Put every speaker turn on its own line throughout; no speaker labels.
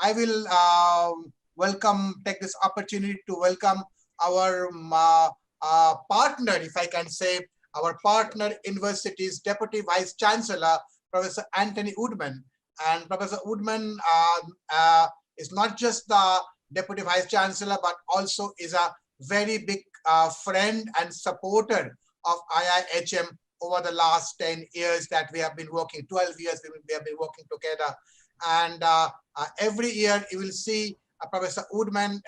I will take this opportunity to welcome our partner, if I can say, our partner university's Deputy Vice-Chancellor, Professor Anthony Woodman. And Professor Woodman is not just the Deputy Vice-Chancellor, but also is a very big friend and supporter of IIHM over the last 10 years that we have been working, 12 years we have been working together. And every year you will see Professor Woodman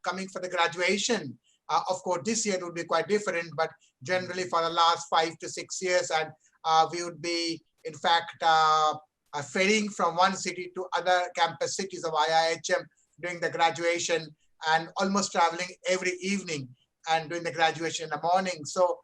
coming for the graduation. Of course, this year it would be quite different, but generally for the last 5 to 6 years, and we would be, in fact, ferrying from one city to other campus cities of IIHM during the graduation, and almost traveling every evening and doing the graduation in the morning. So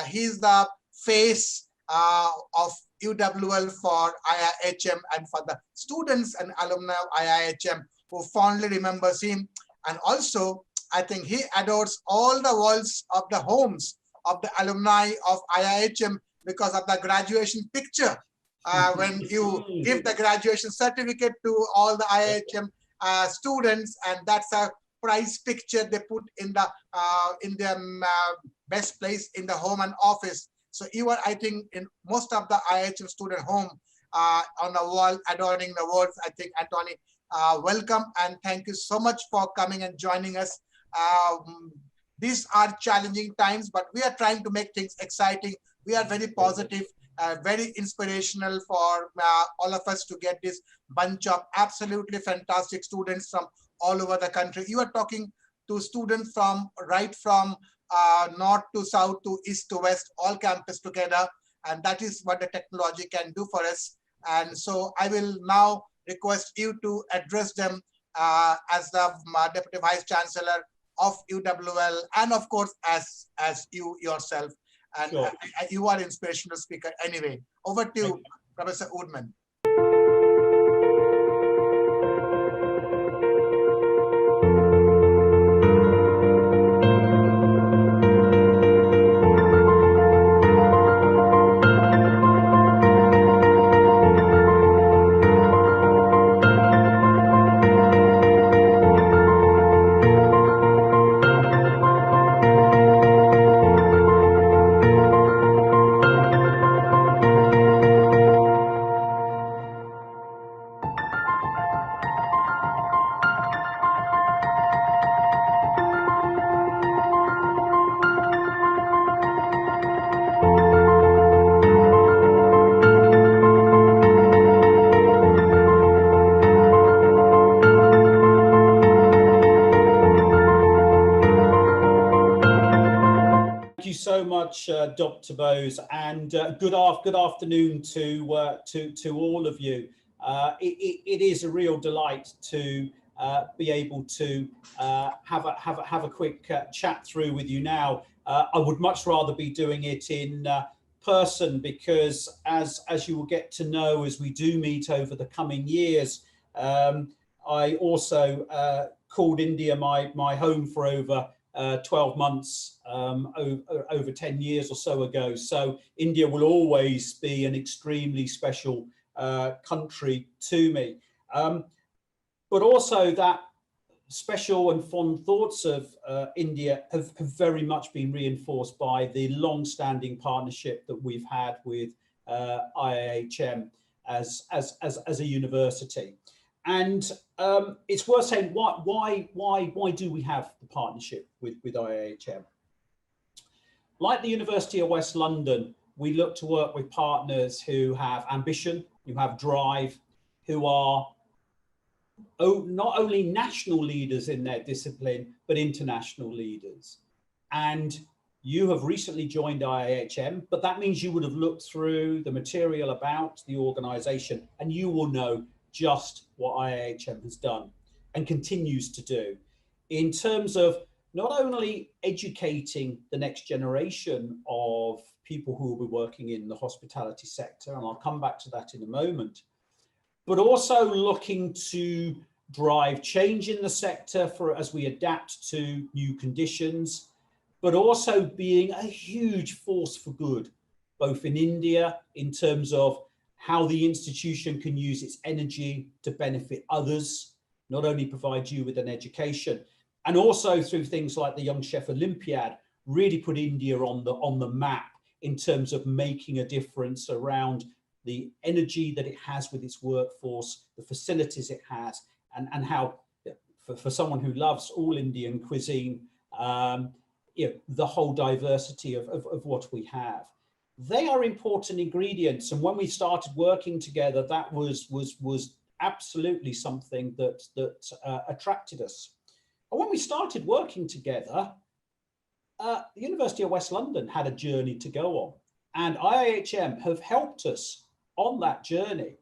he's the face of UWL for IIHM and for the students and alumni of IIHM who fondly remembers him. And also, I think he adores all the walls of the homes of the alumni of IIHM because of the graduation picture. When you give the graduation certificate to all the IIHM students, and that's a prize picture they put in the best place in the home and office. So even I think in most of the IIHM student home on the wall adorning the words, I think, Anthony, welcome and thank you so much for coming and joining us. These are challenging times, but we are trying to make things exciting. We are very positive, very inspirational for all of us to get this bunch of absolutely fantastic students from all over the country. You are talking to students from right from north to south to east to west, all campus together, and that is what the technology can do for us. And so I will now request you to address them as the Deputy Vice-Chancellor of UWL, and of course as you yourself. And sure. You are an inspirational speaker anyway. Over to you, Professor Woodman.
Dr. Bose, and good afternoon to all of you. It is a real delight to be able to have a quick chat through with you now. I would much rather be doing it in person because, as you will get to know as we do meet over the coming years, I also called India my home for over 12 months, over 10 years or so ago. So India will always be an extremely special country to me. But also that special and fond thoughts of India have very much been reinforced by the long-standing partnership that we've had with IIHM as a university. And it's worth saying why do we have the partnership with IIHM? Like the University of West London, we look to work with partners who have ambition, who have drive, who are not only national leaders in their discipline, but international leaders. And you have recently joined IIHM, but that means you would have looked through the material about the organisation and you will know just what IIHM has done and continues to do in terms of not only educating the next generation of people who will be working in the hospitality sector, and I'll come back to that in a moment, but also looking to drive change in the sector as we adapt to new conditions, but also being a huge force for good, both in India in terms of how the institution can use its energy to benefit others, not only provide you with an education, and also through things like the Young Chef Olympiad, really put India on the map in terms of making a difference around the energy that it has with its workforce, the facilities it has, and how, for someone who loves all Indian cuisine, the whole diversity of what we have. They are important ingredients, and when we started working together, that was absolutely something that attracted us. And when we started working together, the University of West London had a journey to go on, and IIHM have helped us on that journey.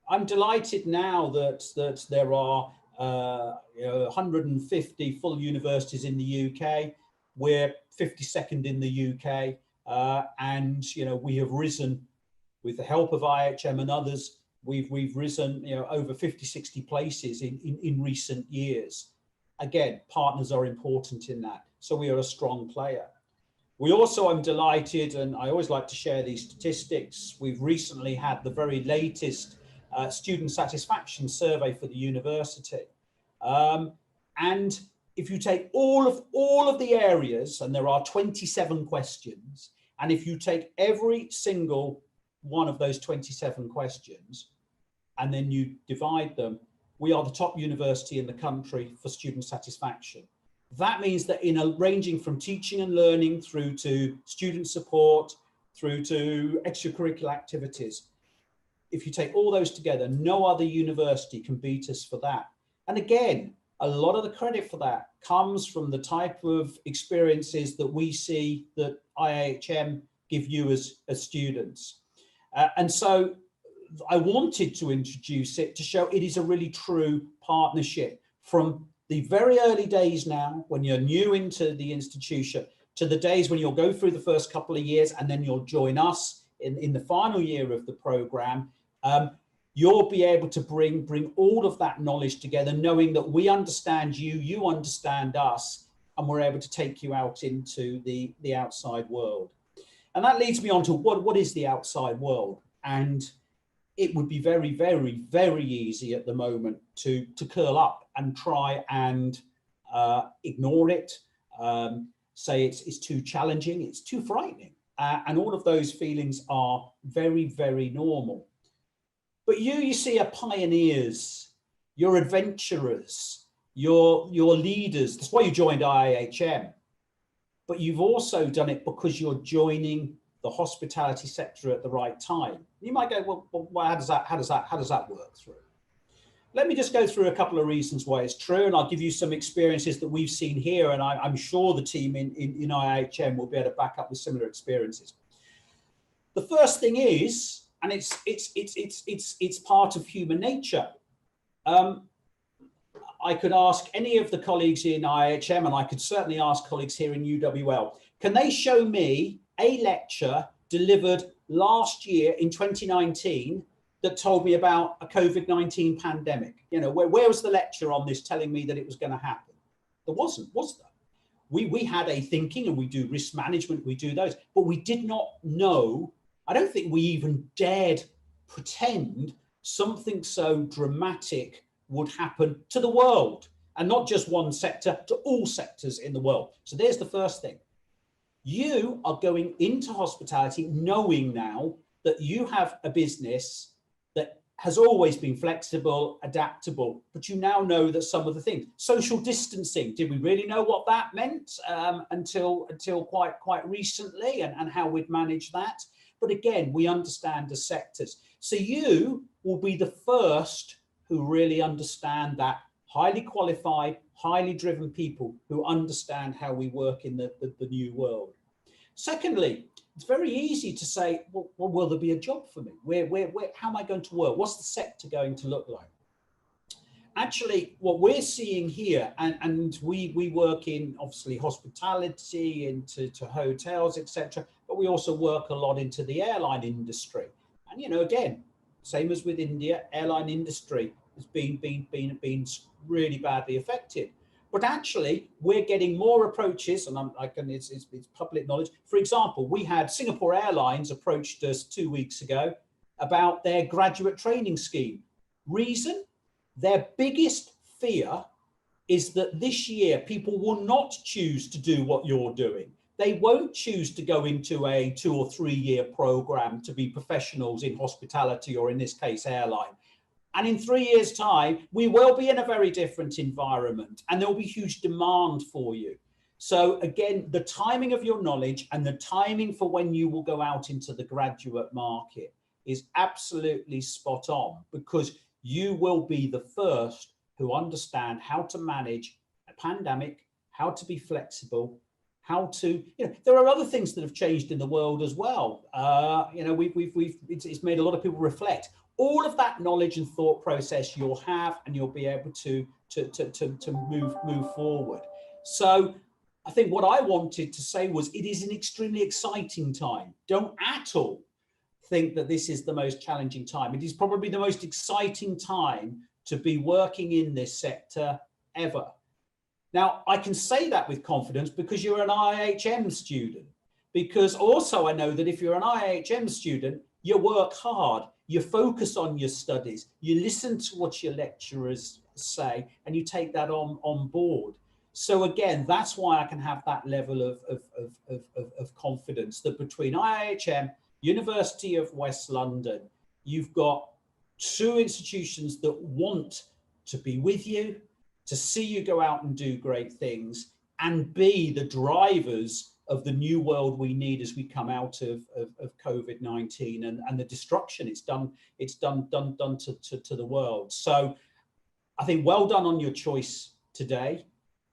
I'm delighted now that there are 150 full universities in the UK. We're 52nd in the UK, and we have risen with the help of IIHM and others. We've risen over 50-60 places in recent years. Again, partners are important in that, so we are a strong player. We also, I'm delighted, and I always like to share these statistics, we've recently had the very latest student satisfaction survey for the university. And if you take all of the areas, and there are 27 questions, and if you take every single one of those 27 questions, and then you divide them, we are the top university in the country for student satisfaction. That means that ranging from teaching and learning through to student support, through to extracurricular activities, if you take all those together, no other university can beat us for that. And again, a lot of the credit for that comes from the type of experiences that we see that IIHM give you as students. And so I wanted to introduce it to show it is a really true partnership from the very early days now, when you're new into the institution, to the days when you'll go through the first couple of years and then you'll join us in the final year of the program. You'll be able to bring all of that knowledge together, knowing that we understand you, you understand us, and we're able to take you out into the outside world. And that leads me on to what is the outside world? And it would be very, very, very easy at the moment to curl up and try and ignore it, say it's too challenging, it's too frightening. And all of those feelings are very, very normal. But you see, are pioneers, you're adventurers, you're leaders. That's why you joined IIHM. But you've also done it because you're joining the hospitality sector at the right time. You might go, well, how does that work through? Let me just go through a couple of reasons why it's true, and I'll give you some experiences that we've seen here, and I'm sure the team in IIHM will be able to back up with similar experiences. The first thing is, and it's part of human nature. I could ask any of the colleagues in IIHM, and I could certainly ask colleagues here in UWL, can they show me a lecture delivered last year in 2019 that told me about a COVID-19 pandemic? Where was the lecture on this telling me that it was going to happen? There wasn't, was there? We had a thinking, and we do risk management, we do those, but we did not know. I don't think we even dared pretend something so dramatic would happen to the world, and not just one sector, to all sectors in the world. So there's the first thing. You are going into hospitality knowing now that you have a business that has always been flexible, adaptable, but you now know that some of the things, social distancing, did we really know what that meant until quite recently, and how we'd manage that? But again, we understand the sectors. So you will be the first who really understand that, highly qualified, highly driven people who understand how we work in the new world. Secondly, it's very easy to say, well, will there be a job for me? How am I going to work? What's the sector going to look like? Actually, what we're seeing here, and we work in obviously hospitality, into hotels, etc., but we also work a lot into the airline industry. And again, same as with India, airline industry has been really badly affected. But actually, we're getting more approaches, and it's public knowledge. For example, we had Singapore Airlines approached us 2 weeks ago about their graduate training scheme. Reason? Their biggest fear is that this year people will not choose to do what you're doing. They won't choose to go into a 2 or 3 year program to be professionals in hospitality, or in this case, airline. And in 3 years' time, we will be in a very different environment and there will be huge demand for you. So again, the timing of your knowledge and the timing for when you will go out into the graduate market is absolutely spot on, because you will be the first who understand how to manage a pandemic, how to be flexible, how to, there are other things that have changed in the world as well. It's made a lot of people reflect. All of that knowledge and thought process you'll have, and you'll be able to move forward. So I think what I wanted to say was, it is an extremely exciting time. Don't at all think that this is the most challenging time. It is probably the most exciting time to be working in this sector ever. Now, I can say that with confidence because you're an IIHM student, because also I know that if you're an IIHM student, you work hard, you focus on your studies, you listen to what your lecturers say, and you take that on board. So again, that's why I can have that level of confidence that between IIHM, University of West London, you've got 2 institutions that want to be with you, to see you go out and do great things, and be the drivers of the new world we need as we come out of COVID-19 and the destruction it's done to the world. So I think well done on your choice today.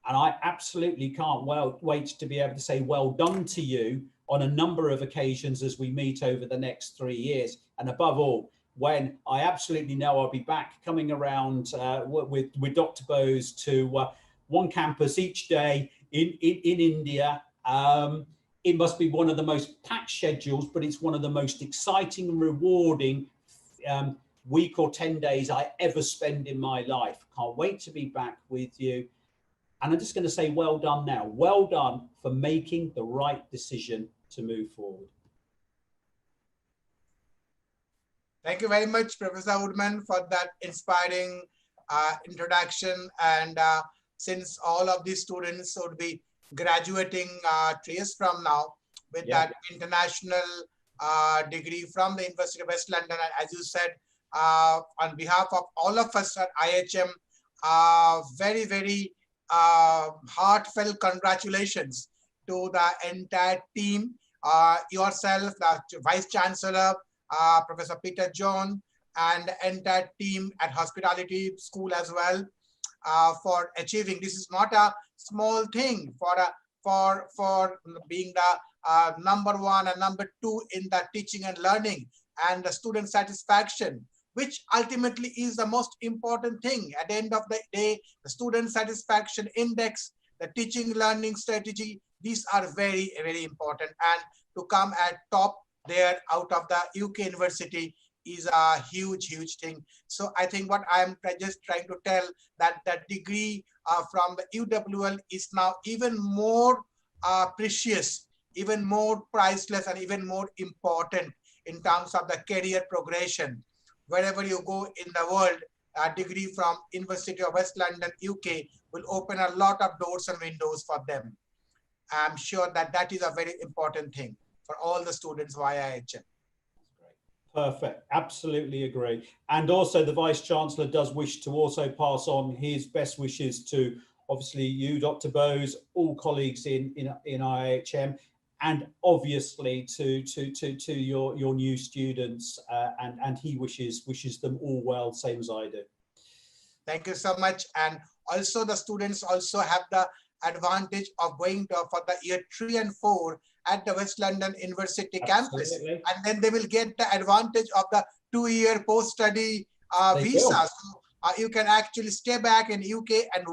And I absolutely can't wait to be able to say well done to you on a number of occasions as we meet over the next 3 years. And above all, when I absolutely know I'll be back coming around with Dr. Bose to one campus each day in India. It must be one of the most packed schedules, but it's one of the most exciting and rewarding week or 10 days I ever spend in my life. Can't wait to be back with you. And I'm just going to say well done now. Well done for making the right decision to move forward.
Thank you very much, Professor Woodman, for that inspiring introduction. And since all of these students would be graduating 3 years from now with that international degree from the University of West London, and as you said, on behalf of all of us at IIHM, very, very heartfelt congratulations to the entire team, yourself, the Vice-Chancellor, Professor Peter John, and the entire team at Hospitality School as well, for achieving. This is not a small thing for being the number 1 and number 2 in the teaching and learning and the student satisfaction, which ultimately is the most important thing. At the end of the day, the student satisfaction index, the teaching learning strategy, these are very, very important. And to come at top there out of the UK university is a huge, huge thing. So I think what I'm just trying to tell, that that degree from the UWL is now even more precious, even more priceless, and even more important in terms of the career progression. Wherever you go in the world, a degree from University of West London, UK will open a lot of doors and windows for them. I'm sure that that is a very important thing for all the students via IIHM.
Perfect. Absolutely agree. And also the Vice-Chancellor does wish to also pass on his best wishes to obviously you, Dr. Bose, all colleagues in IIHM, and obviously to your new students, and he wishes them all well, same as I do.
Thank you so much. And also the students also have the advantage of going for the year 3 and 4 at the West London University campus, and then they will get the advantage of the 2-year post-study visa. So you can actually stay back in UK and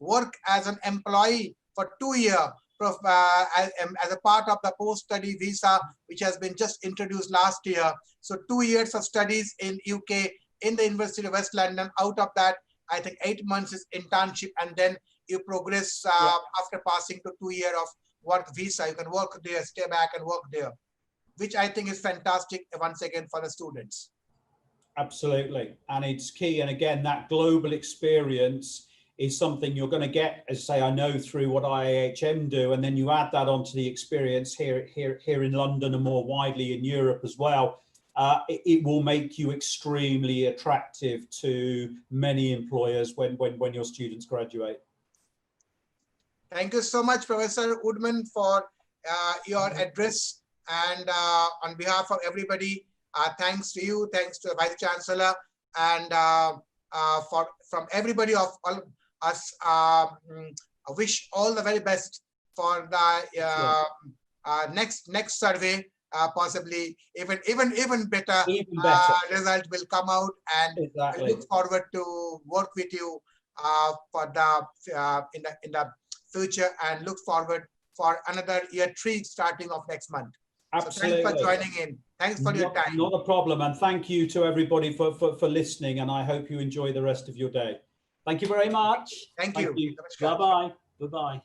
work as an employee for 2 years as a part of the post-study visa, which has been just introduced last year. So 2 years of studies in UK in the University of West London. Out of that, I think 8 months is internship, and then you progress after passing to 2 years of work visa. You can work there, stay back and work there, which I think is fantastic once again for the students.
Absolutely, and it's key. And again, that global experience is something you're going to get, as I say, I know through what IIHM do, and then you add that onto the experience here in London and more widely in Europe as well. It will make you extremely attractive to many employers when your students graduate.
Thank you so much, Professor Woodman, for your address. And on behalf of everybody, thanks to you, thanks to the Vice Chancellor, and from everybody of all us, I wish all the very best for the next survey. Possibly even better, result will come out, and we look forward to work with you for the in the future, and look forward for another year 3 starting of next month.
Absolutely.
So thanks for joining in. Thanks for your time.
Not a problem, and thank you to everybody for listening, and I hope you enjoy the rest of your day. Thank you very much.
Thank you.
Bye bye. Bye bye.